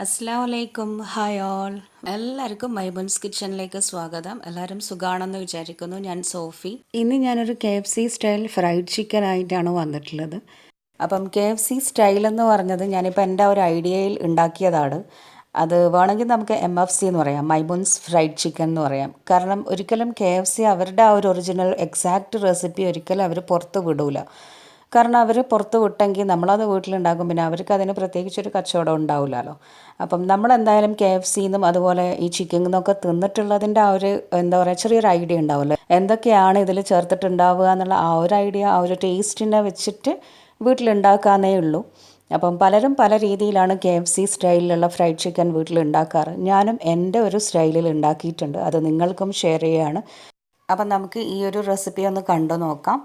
അസ്സലാമലൈക്കും hi all എല്ലാവർക്കും മൈബൺസ് കിച്ചണിലേക്ക് സ്വാഗതം. എല്ലാവരും സുഖാണെന്ന് വിചാരിക്കുന്നു. ഞാൻ സോഫി. ഇന്ന് ഞാനൊരു KFC സ്റ്റൈൽ ഫ്രൈഡ് ചിക്കൻ ആയിട്ടാണ് വന്നിട്ടുള്ളത്. അപ്പം KFC സ്റ്റൈൽ എന്ന് പറഞ്ഞത് ഞാനിപ്പോൾ എൻ്റെ ഒരു ഐഡിയയിൽ ഉണ്ടാക്കിയതാണ്. അത് വേണമെങ്കിൽ നമുക്ക് MFC എന്ന് പറയാം, മൈബൺസ് ഫ്രൈഡ് ചിക്കൻ എന്ന് പറയാം. കാരണം ഒരിക്കലും KFC അവരുടെ ആ ഒരു ഒറിജിനൽ എക്സാക്റ്റ് റെസിപ്പി ഒരിക്കലും അവർ പുറത്ത് വിടൂല. കാരണം അവർ പുറത്ത് വിട്ടെങ്കിൽ നമ്മളത് വീട്ടിലുണ്ടാക്കും, പിന്നെ അവർക്ക് അതിന് പ്രത്യേകിച്ചൊരു കച്ചവടം ഉണ്ടാവില്ലല്ലോ. അപ്പം നമ്മളെന്തായാലും KFC നിന്നും അതുപോലെ ഈ ചിക്കനിൽ നിന്നൊക്കെ തിന്നിട്ടുള്ളതിൻ്റെ ആ ഒരു എന്താ പറയുക ചെറിയൊരു ഐഡിയ ഉണ്ടാവുമല്ലോ, എന്തൊക്കെയാണ് ഇതിൽ ചേർത്തിട്ടുണ്ടാവുക എന്നുള്ള ആ ഒരു ഐഡിയ, ആ ഒരു ടേസ്റ്റിനെ വെച്ചിട്ട് വീട്ടിലുണ്ടാക്കാന്നേ ഉള്ളൂ. അപ്പം പലരും പല രീതിയിലാണ് KFC സ്റ്റൈലിലുള്ള ഫ്രൈഡ് ചിക്കൻ വീട്ടിലുണ്ടാക്കാറ്. ഞാനും എൻ്റെ ഒരു സ്റ്റൈലിൽ ഉണ്ടാക്കിയിട്ടുണ്ട്, അത് നിങ്ങൾക്കും ഷെയർ ചെയ്യുകയാണ്. അപ്പം നമുക്ക് ഈ ഒരു റെസിപ്പി ഒന്ന് കണ്ടു നോക്കാം.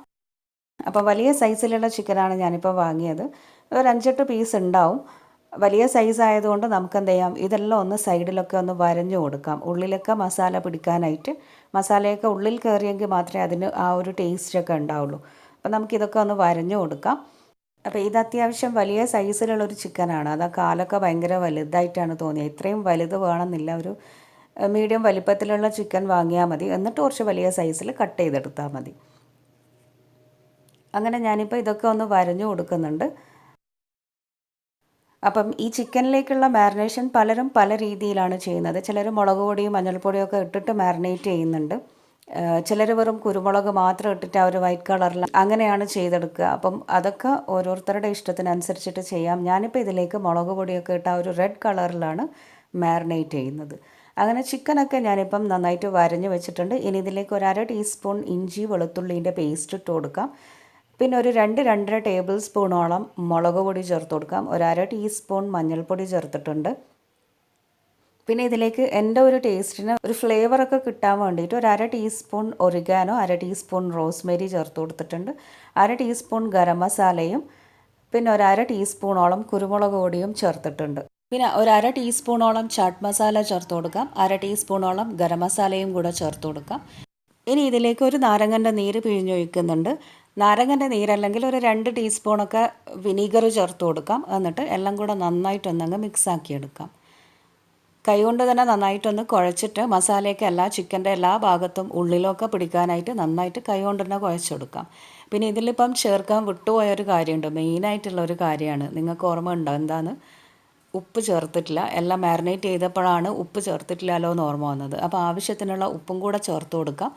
അപ്പോൾ വലിയ സൈസിലുള്ള ചിക്കനാണ് ഞാനിപ്പോൾ വാങ്ങിയത്. ഒരു 5-8 പീസ് ഉണ്ടാവും. വലിയ സൈസ് ആയതുകൊണ്ട് നമുക്ക് എന്ത് ചെയ്യാം, ഇതെല്ലാം ഒന്ന് സൈഡിലൊക്കെ ഒന്ന് വരഞ്ഞു കൊടുക്കാം, ഉള്ളിലൊക്കെ മസാല പിടിക്കാനായിട്ട്. മസാലയൊക്കെ ഉള്ളിൽ കയറിയെങ്കിൽ മാത്രമേ അതിന് ആ ഒരു ടേസ്റ്റൊക്കെ ഉണ്ടാവുള്ളൂ. അപ്പോൾ നമുക്കിതൊക്കെ ഒന്ന് വരഞ്ഞു കൊടുക്കാം. അപ്പോൾ ഇത് അത്യാവശ്യം വലിയ സൈസിലുള്ളൊരു ചിക്കനാണ്. അത് ആ കാലൊക്കെ ഭയങ്കര വലുതായിട്ടാണ് തോന്നിയത്. ഇത്രയും വലുത് വേണമെന്നില്ല, ഒരു മീഡിയം വലിപ്പത്തിലുള്ള ചിക്കൻ വാങ്ങിയാൽ മതി. എന്നിട്ട് കുറച്ച് വലിയ സൈസിൽ കട്ട് ചെയ്തെടുത്താൽ മതി. അങ്ങനെ ഞാനിപ്പോൾ ഇതൊക്കെ ഒന്ന് വരഞ്ഞു കൊടുക്കുന്നുണ്ട്. അപ്പം ഈ ചിക്കനിലേക്കുള്ള മാരിനേഷൻ പലരും പല രീതിയിലാണ് ചെയ്യുന്നത്. ചിലർ മുളക് പൊടിയും മഞ്ഞൾപ്പൊടിയും ഒക്കെ ഇട്ടിട്ട് മാരിനേറ്റ് ചെയ്യുന്നുണ്ട്. ചിലർ വെറും കുരുമുളക് മാത്രം ഇട്ടിട്ട് ആ ഒരു വൈറ്റ് കളറിൽ അങ്ങനെയാണ് ചെയ്തെടുക്കുക. അപ്പം അതൊക്കെ ഓരോരുത്തരുടെ ഇഷ്ടത്തിനനുസരിച്ചിട്ട് ചെയ്യാം. ഞാനിപ്പോൾ ഇതിലേക്ക് മുളക് പൊടിയൊക്കെ ഇട്ട് ആ ഒരു റെഡ് കളറിലാണ് മാരിനേറ്റ് ചെയ്യുന്നത്. അങ്ങനെ ചിക്കനൊക്കെ ഞാനിപ്പം നന്നായിട്ട് വരഞ്ഞു വെച്ചിട്ടുണ്ട്. ഇനി ഇതിലേക്ക് ഒരു 1/2 ടീസ്പൂൺ ഇഞ്ചി വെളുത്തുള്ളീൻ്റെ പേസ്റ്റ് ഇട്ട് കൊടുക്കാം. പിന്നെ ഒരു 2-2.5 ടേബിൾ സ്പൂണോളം മുളക് പൊടി ചേർത്ത് കൊടുക്കാം. ഒരു 1/2 ടീസ്പൂൺ മഞ്ഞൾപ്പൊടി ചേർത്തിട്ടുണ്ട്. പിന്നെ ഇതിലേക്ക് എൻ്റെ ഒരു ടേസ്റ്റിന് ഒരു ഫ്ലേവറൊക്കെ കിട്ടാൻ വേണ്ടിയിട്ട് ഒരു 1/2 ടീസ്പൂൺ ഒറിഗാനോ, 1/2 ടീസ്പൂൺ റോസ്മേരി ചേർത്ത് കൊടുത്തിട്ടുണ്ട്. 1/2 ടീസ്പൂൺ ഗരം മസാലയും പിന്നെ ഒരു 1/2 ടീസ്പൂണോളം കുരുമുളക് പൊടിയും ചേർത്തിട്ടുണ്ട്. പിന്നെ ഒരു 1/2 ടീസ്പൂണോളം ചാട്ട് മസാല ചേർത്ത് കൊടുക്കാം. 1/2 ടീസ്പൂണോളം ഗരം മസാലയും കൂടെ ചേർത്ത് കൊടുക്കാം. ഇനി ഇതിലേക്ക് ഒരു നാരങ്ങൻ്റെ നീര് പിഴിഞ്ഞൊഴിക്കുന്നുണ്ട്. നാരങ്ങൻ്റെ നീരല്ലെങ്കിൽ ഒരു 2 ടീസ്പൂണൊക്കെ വിനീഗർ ചേർത്ത് കൊടുക്കാം. എന്നിട്ട് എല്ലാം കൂടെ നന്നായിട്ടൊന്നങ്ങ് മിക്സാക്കിയെടുക്കാം. കൈകൊണ്ട് തന്നെ നന്നായിട്ടൊന്ന് കുഴച്ചിട്ട് മസാലയൊക്കെ ചിക്കൻ്റെ എല്ലാ ഭാഗത്തും ഉള്ളിലൊക്കെ പിടിക്കാനായിട്ട് നന്നായിട്ട് കൈകൊണ്ട് തന്നെ കുഴച്ചെടുക്കാം. പിന്നെ ഇതിലിപ്പം ചേർക്കാൻ വിട്ടുപോയൊരു കാര്യമുണ്ട്, മെയിനായിട്ടുള്ള ഒരു കാര്യമാണ്. നിങ്ങൾക്ക് ഓർമ്മ ഉണ്ടോ എന്താണെന്ന്? ഉപ്പ് ചേർത്തിട്ടില്ല. എല്ലാം മാരിനേറ്റ് ചെയ്തപ്പോഴാണ് ഉപ്പ് ചേർത്തിട്ടില്ലല്ലോ എന്ന് ഓർമ്മ വന്നത്. അപ്പോൾ ആവശ്യത്തിനുള്ള ഉപ്പും കൂടെ ചേർത്ത് കൊടുക്കാം.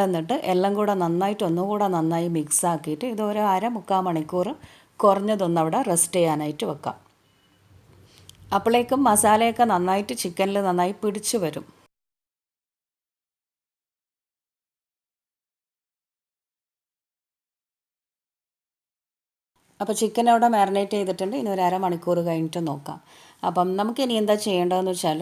എന്നിട്ട് എല്ലാം കൂടെ നന്നായിട്ട് ഒന്നുകൂടെ നന്നായി മിക്സ് ആക്കിയിട്ട് ഇത് ഒരു 1/2-3 മണിക്കൂർ കുറഞ്ഞതൊന്ന് അവിടെ റെസ്റ്റ് ചെയ്യാനായിട്ട് വെക്കാം. അപ്പോഴേക്കും മസാലയൊക്കെ നന്നായിട്ട് ചിക്കനിൽ നന്നായി പിടിച്ചു വരും. അപ്പോൾ ചിക്കൻ അവിടെ മാരിനേറ്റ് ചെയ്തിട്ടുണ്ട്. ഇനി ഒരു 1/2 മണിക്കൂർ കഴിഞ്ഞിട്ട് നോക്കാം. അപ്പം നമുക്കിനി എന്താ ചെയ്യേണ്ടതെന്ന് വെച്ചാൽ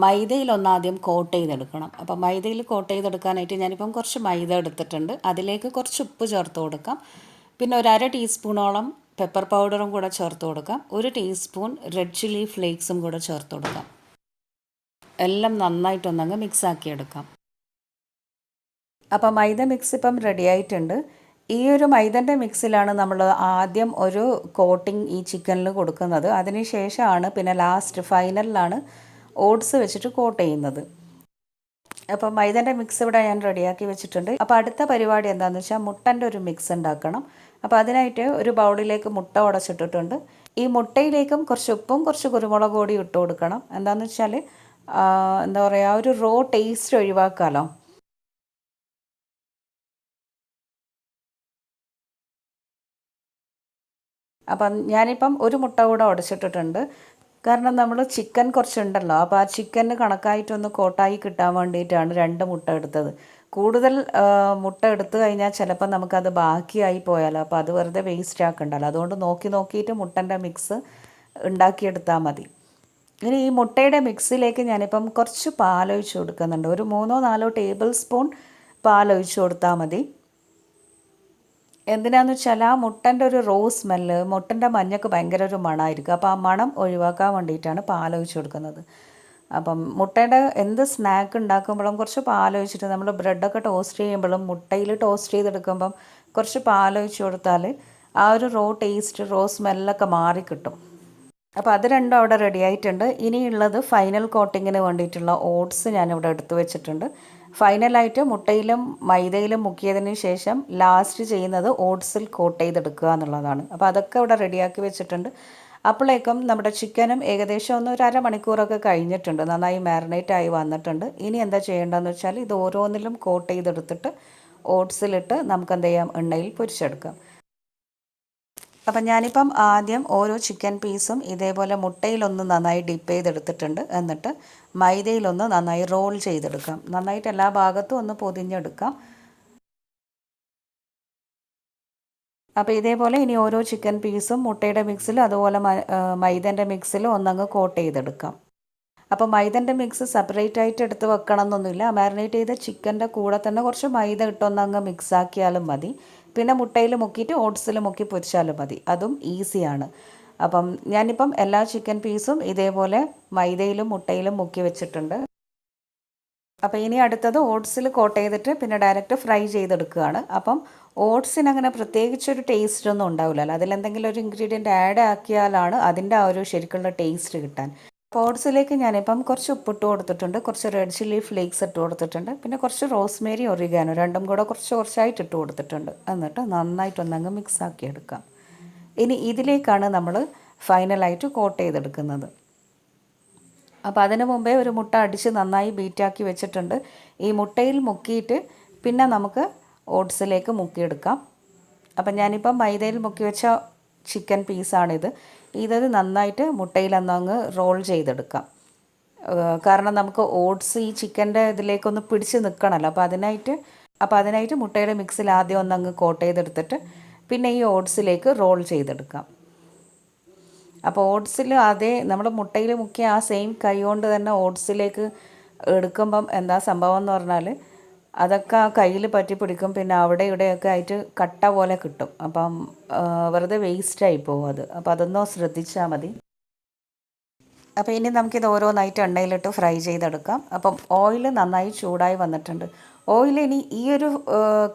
മൈദയിൽ ഒന്നാദ്യം കോട്ട് ചെയ്തെടുക്കണം. അപ്പം മൈദയിൽ കോട്ട് ചെയ്തെടുക്കാനായിട്ട് ഞാനിപ്പം കുറച്ച് മൈദ എടുത്തിട്ടുണ്ട്. അതിലേക്ക് കുറച്ച് ഉപ്പ് ചേർത്ത് കൊടുക്കാം. പിന്നെ ഒരു 1/2 ടീസ്പൂണോളം പെപ്പർ പൗഡറും കൂടെ ചേർത്ത് കൊടുക്കാം. 1 ടീസ്പൂൺ റെഡ് ചില്ലി ഫ്ലേക്സും കൂടെ ചേർത്ത് കൊടുക്കാം. എല്ലാം നന്നായിട്ടൊന്നങ്ങ് മിക്സാക്കിയെടുക്കാം. അപ്പം മൈദ മിക്സ് ഇപ്പം റെഡി ആയിട്ടുണ്ട്. ഈ ഒരു മൈദൻ്റെ മിക്സിലാണ് നമ്മൾ ആദ്യം ഒരു കോട്ടിങ് ഈ ചിക്കനിൽ കൊടുക്കുന്നത്. അതിന് ശേഷമാണ് പിന്നെ ലാസ്റ്റ് ഫൈനലിലാണ് ഓട്സ് വെച്ചിട്ട് കോട്ട് ചെയ്യുന്നത്. അപ്പോൾ മൈദൻ്റെ മിക്സ് ഇവിടെ ഞാൻ റെഡിയാക്കി വെച്ചിട്ടുണ്ട്. അപ്പോൾ അടുത്ത പരിപാടി എന്താണെന്ന് വെച്ചാൽ മുട്ടൻ്റെ ഒരു മിക്സ് ഉണ്ടാക്കണം. അപ്പോൾ അതിനായിട്ട് ഒരു ബൗളിലേക്ക് മുട്ട ഉടച്ചിട്ടിട്ടുണ്ട്. ഈ മുട്ടയിലേക്കും കുറച്ച് ഉപ്പും കുറച്ച് കുരുമുളക് പൊടി ഇട്ട് കൊടുക്കണം. എന്താണെന്ന് വെച്ചാൽ എന്താ പറയുക, ഒരു റോ ടേസ്റ്റ് ഒഴിവാക്കാമല്ലോ. അപ്പം ഞാനിപ്പം ഒരു മുട്ട കൂടെ ഉടച്ചിട്ടിട്ടുണ്ട്. കാരണം നമ്മൾ ചിക്കൻ കുറച്ചുണ്ടല്ലോ, അപ്പോൾ ആ ചിക്കന് കണക്കായിട്ടൊന്ന് കോട്ടായി കിട്ടാൻ വേണ്ടിയിട്ടാണ് 2 മുട്ട എടുത്തത്. കൂടുതൽ മുട്ട എടുത്തു കഴിഞ്ഞാൽ ചിലപ്പോൾ നമുക്കത് ബാക്കിയായി പോയാലോ, അപ്പോൾ അത് വെറുതെ വേസ്റ്റ് ആക്കണ്ടല്ലോ. അതുകൊണ്ട് നോക്കിയിട്ട് മുട്ടൻ്റെ മിക്സ് ഉണ്ടാക്കിയെടുത്താൽ മതി. ഇനി ഈ മുട്ടയുടെ മിക്സിലേക്ക് ഞാനിപ്പം കുറച്ച് പാലൊഴിച്ച് കൊടുക്കുന്നുണ്ട്. ഒരു 3-4 ടേബിൾ സ്പൂൺ പാലൊഴിച്ച് കൊടുത്താൽ മതി. എന്തിനാന്ന് വെച്ചാൽ ആ മുട്ടൻ്റെ ഒരു റോ സ്മെല്ല്, മുട്ടൻ്റെ മഞ്ഞക്ക് ഭയങ്കര ഒരു മണമായിരിക്കും. അപ്പോൾ ആ മണം ഒഴിവാക്കാൻ വേണ്ടിയിട്ടാണ് പാലൊഴിച്ച് കൊടുക്കുന്നത്. അപ്പം മുട്ടയുടെ എന്ത് സ്നാക്ക് ഉണ്ടാക്കുമ്പോഴും കുറച്ച് പാലൊഴിച്ചിട്ട്, നമ്മൾ ബ്രെഡൊക്കെ ടോസ്റ്റ് ചെയ്യുമ്പോഴും മുട്ടയിൽ ടോസ്റ്റ് ചെയ്തെടുക്കുമ്പം കുറച്ച് പാലൊഴിച്ച് കൊടുത്താൽ ആ ഒരു റോ ടേസ്റ്റ്, റോ സ്മെല്ലൊക്കെ മാറിക്കിട്ടും. അപ്പോൾ അത് രണ്ടും അവിടെ റെഡി ആയിട്ടുണ്ട്. ഇനിയുള്ളത് ഫൈനൽ കോട്ടിങ്ങിന് വേണ്ടിയിട്ടുള്ള ഓട്സ് ഞാനിവിടെ എടുത്തു വെച്ചിട്ടുണ്ട്. ഫൈനലായിട്ട് മുട്ടയിലും മൈദയിലും മുക്കിയതിന് ശേഷം ലാസ്റ്റ് ചെയ്യുന്നത് ഓട്സിൽ കോട്ട് ചെയ്തെടുക്കുക എന്നുള്ളതാണ്. അപ്പോൾ അതൊക്കെ ഇവിടെ റെഡിയാക്കി വെച്ചിട്ടുണ്ട്. അപ്പോഴേക്കും നമ്മുടെ ചിക്കനും ഏകദേശം ഒന്ന് ഒരു അരമണിക്കൂറൊക്കെ കഴിഞ്ഞിട്ടുണ്ട്, നന്നായി മാരിനേറ്റ് ആയി വന്നിട്ടുണ്ട്. ഇനി എന്താ ചെയ്യേണ്ടതെന്ന് വെച്ചാൽ ഇത് ഓരോന്നിലും കോട്ട് ചെയ്തെടുത്തിട്ട് ഓട്സിലിട്ട് നമുക്ക് എന്ത് ചെയ്യാം, എണ്ണയിൽ പൊരിച്ചെടുക്കാം. അപ്പം ഞാനിപ്പം ആദ്യം ഓരോ ചിക്കൻ പീസും ഇതേപോലെ മുട്ടയിലൊന്ന് നന്നായി ഡിപ്പ് ചെയ്തെടുത്തിട്ടുണ്ട്. എന്നിട്ട് മൈദയിലൊന്ന് നന്നായി റോൾ ചെയ്തെടുക്കാം. നന്നായിട്ട് എല്ലാ ഭാഗത്തും ഒന്ന് പൊതിഞ്ഞെടുക്കാം. അപ്പോൾ ഇതേപോലെ ഇനി ഓരോ ചിക്കൻ പീസും മുട്ടയുടെ മിക്സിലും അതുപോലെ മൈദൻ്റെ മിക്സിലും ഒന്നങ്ങ് കോട്ട് ചെയ്തെടുക്കാം. അപ്പോൾ മൈദൻ്റെ മിക്സ് സെപ്പറേറ്റ് ആയിട്ട് എടുത്ത് വെക്കണം എന്നൊന്നുമില്ല. മാരിനേറ്റ് ചെയ്ത ചിക്കൻ്റെ കൂടെ തന്നെ കുറച്ച് മൈദ ഇട്ടൊന്നങ്ങ് മിക്സ് ആക്കിയാലും മതി. പിന്നെ മുട്ടയിൽ മുക്കിയിട്ട് ഓട്സിൽ മുക്കി പൊരിച്ചാലും മതി, അതും ഈസിയാണ്. അപ്പം ഞാനിപ്പം എല്ലാ ചിക്കൻ പീസും ഇതേപോലെ മൈദയിലും മുട്ടയിലും മുക്കി വെച്ചിട്ടുണ്ട്. അപ്പോൾ ഇനി അടുത്തത് ഓട്സിൽ കോട്ട് ചെയ്തിട്ട് പിന്നെ ഡയറക്റ്റ് ഫ്രൈ ചെയ്തെടുക്കുകയാണ്. അപ്പം ഓട്സിന് അങ്ങനെ പ്രത്യേകിച്ചൊരു ടേസ്റ്റ് ഒന്നും ഉണ്ടാവില്ലല്ലോ, അതിലെന്തെങ്കിലും ഒരു ഇൻഗ്രീഡിയൻറ്റ് ആഡ് ആക്കിയാലാണ് അതിൻ്റെ ആ ഒരു ശരിക്കുള്ള ടേസ്റ്റ് കിട്ടാൻ. ഓട്സിലേക്ക് ഞാനിപ്പം കുറച്ച് ഉപ്പിട്ട് കൊടുത്തിട്ടുണ്ട്, കുറച്ച് റെഡ് ചില്ലി ഫ്ലേക്സ് ഇട്ട് കൊടുത്തിട്ടുണ്ട്, പിന്നെ കുറച്ച് റോസ്മേരി ഒറിഗാനോ രണ്ടും കൂടെ കുറച്ചായിട്ട് ഇട്ട് കൊടുത്തിട്ടുണ്ട്. എന്നിട്ട് നന്നായിട്ടൊന്നങ്ങ് മിക്സ് ആക്കി എടുക്കാം. ഇനി ഇതിലേക്കാണ് നമ്മൾ ഫൈനലായിട്ട് കോട്ട് ചെയ്തെടുക്കുന്നത്. അപ്പോൾ അതിന് മുമ്പേ ഒരു മുട്ട അടിച്ച് നന്നായി ബീറ്റാക്കി വെച്ചിട്ടുണ്ട്. ഈ മുട്ടയിൽ മുക്കിയിട്ട് പിന്നെ നമുക്ക് ഓട്സിലേക്ക് മുക്കിയെടുക്കാം. അപ്പം ഞാനിപ്പം മൈദയിൽ മുക്കി വെച്ച ചിക്കൻ പീസാണിത്. ഇതൊരു നന്നായിട്ട് മുട്ടയിലൊന്നങ്ങ് റോൾ ചെയ്തെടുക്കാം. കാരണം നമുക്ക് ഓട്സ് ഈ ചിക്കൻ്റെ ഇതിലേക്കൊന്ന് പിടിച്ച് നിൽക്കണമല്ലോ. അപ്പോൾ അതിനായിട്ട് മുട്ടയുടെ മിക്സിൽ ആദ്യം ഒന്നങ്ങ് കോട്ട് ചെയ്തെടുത്തിട്ട് പിന്നെ ഈ ഓട്സിലേക്ക് റോൾ ചെയ്തെടുക്കാം. അപ്പോൾ ഓട്സിൽ നമ്മൾ മുട്ടയിൽ മുക്കിയ ആ സെയിം കൈ കൊണ്ട് തന്നെ ഓട്സിലേക്ക് എടുക്കുമ്പം എന്താ സംഭവം എന്ന് പറഞ്ഞാൽ അതൊക്കെ ആ കയ്യിൽ പറ്റി പിടിക്കും, പിന്നെ അവിടെ ഇവിടെയൊക്കെ ആയിട്ട് കട്ട പോലെ കിട്ടും. അപ്പം വെറുതെ വേസ്റ്റായി പോകും അത്. അപ്പോൾ അതൊന്ന് ശ്രദ്ധിച്ചാൽ മതി. അപ്പോൾ ഇനി നമുക്കിത് ഓരോന്നായിട്ട് എണ്ണയിലിട്ട് ഫ്രൈ ചെയ്തെടുക്കാം. അപ്പം ഓയിൽ നന്നായി ചൂടായി വന്നിട്ടുണ്ട്. ഓയിൽ ഇനി ഈ ഒരു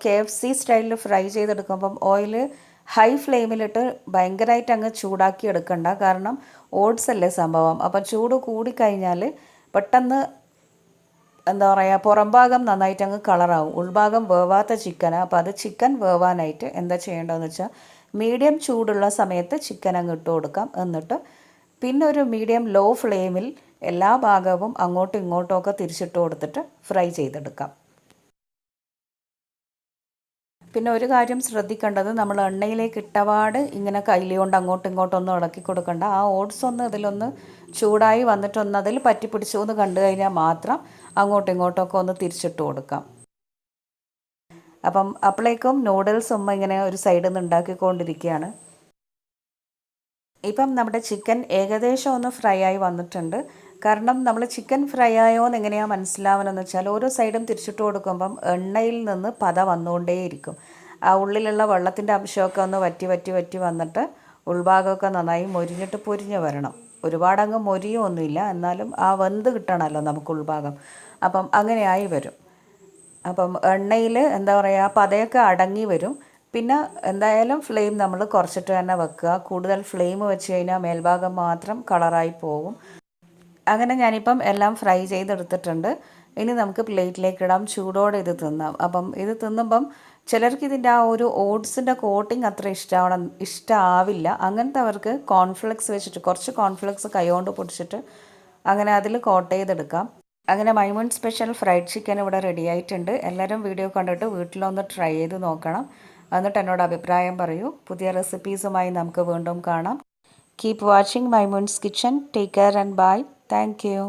KFC സ്റ്റൈലിൽ ഫ്രൈ ചെയ്തെടുക്കുമ്പം ഓയിൽ ഹൈ ഫ്ലെയിമിലിട്ട് ഭയങ്കരമായിട്ട് അങ്ങ് ചൂടാക്കി എടുക്കണ്ട. കാരണം ഓട്സ് അല്ലേ സംഭവം. അപ്പം ചൂട് കൂടിക്കഴിഞ്ഞാൽ പെട്ടെന്ന് എന്താ പറയുക, പുറം ഭാഗം നന്നായിട്ട് അങ്ങ് കളറാവും. ഉൾഭാഗം വേവാത്ത ചിക്കനാണ്. അപ്പോൾ അത് ചിക്കൻ വേവാനായിട്ട് എന്താ ചെയ്യേണ്ടതെന്ന് വെച്ചാൽ മീഡിയം ചൂടുള്ള സമയത്ത് ചിക്കൻ അങ്ങ് ഇട്ട് കൊടുക്കാം. എന്നിട്ട് പിന്നെ ഒരു മീഡിയം ലോ ഫ്ലെയിമിൽ എല്ലാ ഭാഗവും അങ്ങോട്ടും ഇങ്ങോട്ടും ഒക്കെ തിരിച്ചിട്ട് കൊടുത്തിട്ട് ഫ്രൈ ചെയ്തെടുക്കാം. പിന്നെ ഒരു കാര്യം ശ്രദ്ധിക്കേണ്ടത്, നമ്മൾ എണ്ണയിലേക്ക് ഇട്ടപാട് ഇങ്ങനെ കൈലി കൊണ്ട് അങ്ങോട്ടും ഇങ്ങോട്ടൊന്നും ഇളക്കി കൊടുക്കണ്ട. ആ ഓട്സ് ഒന്ന് ഇതിലൊന്ന് ചൂടായി വന്നിട്ടൊന്ന് അതിൽ പറ്റി പിടിച്ചു എന്ന് കണ്ടു കഴിഞ്ഞാൽ മാത്രം അങ്ങോട്ടും ഇങ്ങോട്ടൊക്കെ ഒന്ന് തിരിച്ചിട്ട് കൊടുക്കാം. അപ്പം അപ്പോഴേക്കും നൂഡിൽസ് ഉമ്മ ഇങ്ങനെ ഒരു സൈഡിൽ നിന്ന് ഉണ്ടാക്കിക്കൊണ്ടിരിക്കുകയാണ്. ഇപ്പം നമ്മുടെ ചിക്കൻ ഏകദേശം ഒന്ന് ഫ്രൈ ആയി വന്നിട്ടുണ്ട്. കാരണം നമ്മൾ ചിക്കൻ ഫ്രൈ ആയോ എന്ന് എങ്ങനെയാണ് മനസ്സിലാവണമെന്ന് വെച്ചാൽ ഓരോ സൈഡും തിരിച്ചിട്ട് കൊടുക്കുമ്പം എണ്ണയിൽ നിന്ന് പത വന്നുകൊണ്ടേയിരിക്കും. ആ ഉള്ളിലുള്ള വെള്ളത്തിൻ്റെ അംശമൊക്കെ ഒന്ന് വറ്റി വന്നിട്ട് ഉൾഭാഗമൊക്കെ നന്നായി പൊരിഞ്ഞ് വരണം. ഒരുപാടങ്ങ് മൊരിയൊന്നുമില്ല, എന്നാലും ആ വെന്ത് കിട്ടണമല്ലോ നമുക്ക് ഉൾഭാഗം. അപ്പം അങ്ങനെയായി വരും. അപ്പം എണ്ണയിൽ എന്താ പറയുക, പതയൊക്കെ അടങ്ങി വരും. പിന്നെ എന്തായാലും ഫ്ലെയിം നമ്മൾ കുറച്ചിട്ട് തന്നെ വെക്കുക. കൂടുതൽ ഫ്ലെയിം വെച്ച് കഴിഞ്ഞാൽ മേൽഭാഗം മാത്രം കളറായി പോകും. അങ്ങനെ ഞാനിപ്പം എല്ലാം ഫ്രൈ ചെയ്തെടുത്തിട്ടുണ്ട്. ഇനി നമുക്ക് പ്ലേറ്റിലേക്ക് ഇടാം, ചൂടോടെ ഇത് തിന്നാം. അപ്പം ഇത് തിന്നുമ്പം ചിലർക്ക് ഇതിൻ്റെ ആ ഒരു ഓട്സിൻ്റെ കോട്ടിങ് അത്ര ഇഷ്ടമാവില്ല. അങ്ങനത്തെവർക്ക് കോൺഫ്ലെക്സ് വെച്ചിട്ട് കുറച്ച് കോൺഫ്ലെക്സ് കൈകൊണ്ട് പൊടിച്ചിട്ട് അങ്ങനെ അതിൽ കോട്ട് ചെയ്തെടുക്കാം. അങ്ങനെ മൈമൂൺ സ്പെഷ്യൽ ഫ്രൈഡ് ചിക്കൻ ഇവിടെ റെഡി ആയിട്ടുണ്ട്. എല്ലാവരും വീഡിയോ കണ്ടിട്ട് വീട്ടിലൊന്ന് ട്രൈ ചെയ്ത് നോക്കണം. എന്നിട്ട് എന്നോട് അഭിപ്രായം പറയൂ. പുതിയ റെസിപ്പീസുമായി നമുക്ക് വീണ്ടും കാണാം. Keep watching Mymoonz Kitchen. Take care and bye. Thank you.